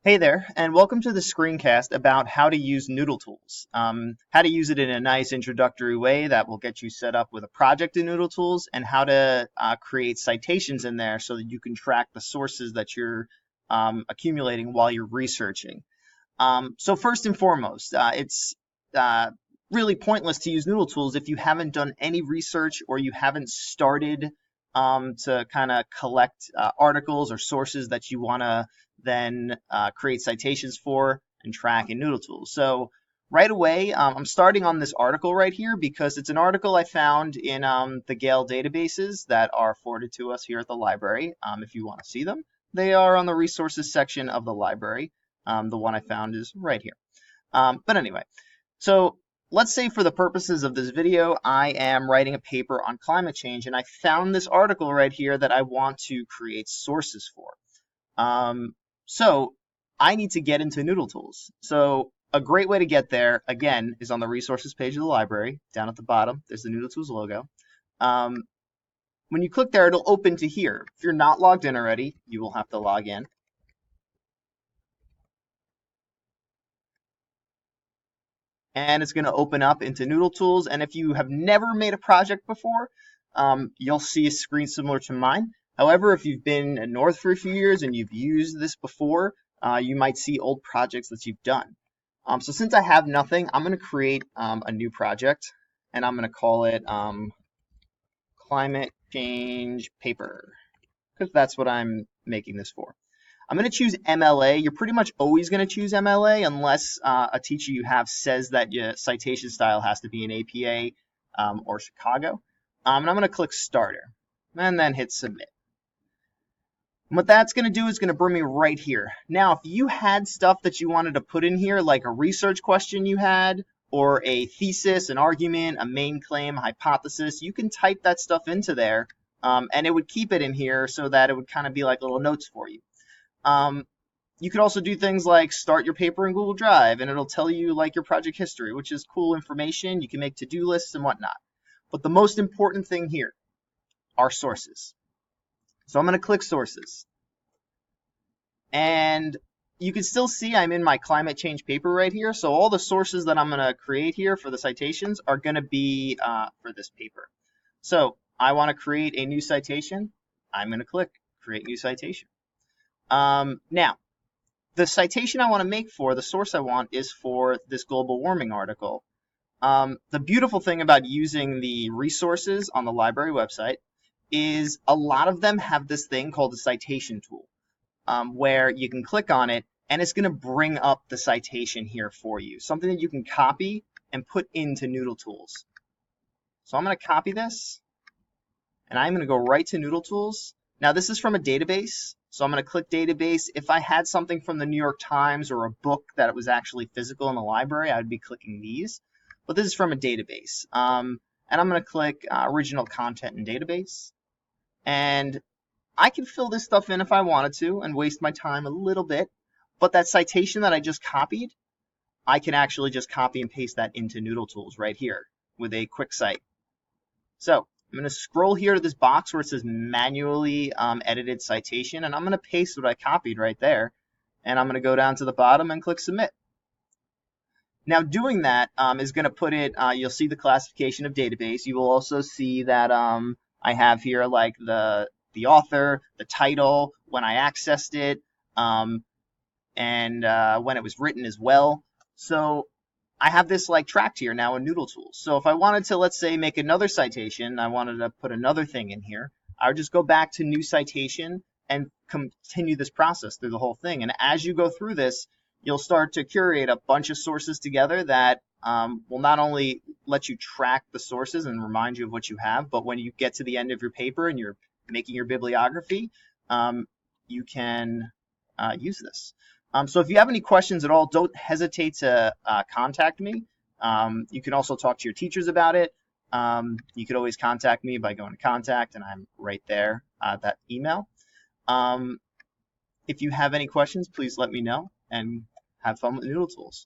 Hey there, and welcome to the screencast about how to use NoodleTools. How to use it in a nice introductory way that will get you set up with a project in NoodleTools, and how to create citations in there so that you can track the sources that you're accumulating while you're researching. So first and foremost, it's uh, really pointless to use NoodleTools if you haven't done any research or you haven't started to kind of collect articles or sources that you want to then create citations for and track in NoodleTools. So right away, I'm starting on this article right here because it's an article I found in the Gale databases that are forwarded to us here at the library. If you want to see them, they are on the resources section of the library. The one I found is right here. But anyway, so let's say for the purposes of this video, I am writing a paper on climate change, and I found this article right here that I want to create sources for. So I need to get into NoodleTools. So a great way to get there, again, is on the resources page of the library. Down at the bottom, there's the NoodleTools logo. When you click there, it'll open to here. If you're not logged in already, you will have to log in. And it's going to open up into NoodleTools. And if you have never made a project before, you'll see a screen similar to mine. However, if you've been at North for a few years and you've used this before, you might see old projects that you've done. So since I have nothing, I'm going to create a new project, and I'm going to call it climate change paper, because that's what I'm making this for. I'm going to choose MLA. You're pretty much always going to choose MLA unless a teacher you have says that your citation style has to be an APA or Chicago. And I'm going to click Starter and then hit Submit. And what that's going to do is going to bring me right here. Now, if you had stuff that you wanted to put in here, like a research question you had, or a thesis, an argument, a main claim, a hypothesis, you can type that stuff into there, and it would keep it in here so that it would kind of be like little notes for you. You could also do things like start your paper in Google Drive, and it'll tell you like your project history, which is cool information. You can make to-do lists and whatnot. But the most important thing here are sources. So I'm going to click Sources. And you can still see I'm in my climate change paper right here. So all the sources that I'm going to create here for the citations are going to be for this paper. So I want to create a new citation. I'm going to click Create New Citation. Now, the citation I want to make for, the source I want, is for this global warming article. The beautiful thing about using the resources on the library website is a lot of them have this thing called the Citation Tool, where you can click on it and it's going to bring up the citation here for you, something that you can copy and put into NoodleTools. So I'm going to copy this, and I'm going to go right to NoodleTools. Now, this is from a database, so I'm going to click Database. If I had something from the New York Times or a book that was actually physical in the library, I would be clicking these. But this is from a database. And I'm going to click Original Content and Database. And I can fill this stuff in if I wanted to and waste my time a little bit. But that citation that I just copied, I can actually just copy and paste that into NoodleTools right here with a quick cite. So I'm going to scroll here to this box where it says manually edited citation, and I'm going to paste what I copied right there. And I'm going to go down to the bottom and click Submit. Now, doing that is going to put it, you'll see the classification of database. You will also see that I have here like the author, the title, when I accessed it, and when it was written as well. So I have this like tracked here now in NoodleTools. So if I wanted to, let's say, make another citation, I wanted to put another thing in here, I would just go back to New Citation and continue this process through the whole thing. And as you go through this, you'll start to curate a bunch of sources together that will not only let you track the sources and remind you of what you have, but when you get to the end of your paper and you're making your bibliography, you can use this. So if you have any questions at all, don't hesitate to contact me. You can also talk to your teachers about it. You could always contact me by going to contact, and I'm right there, that email. If you have any questions, please let me know, and have fun with NoodleTools.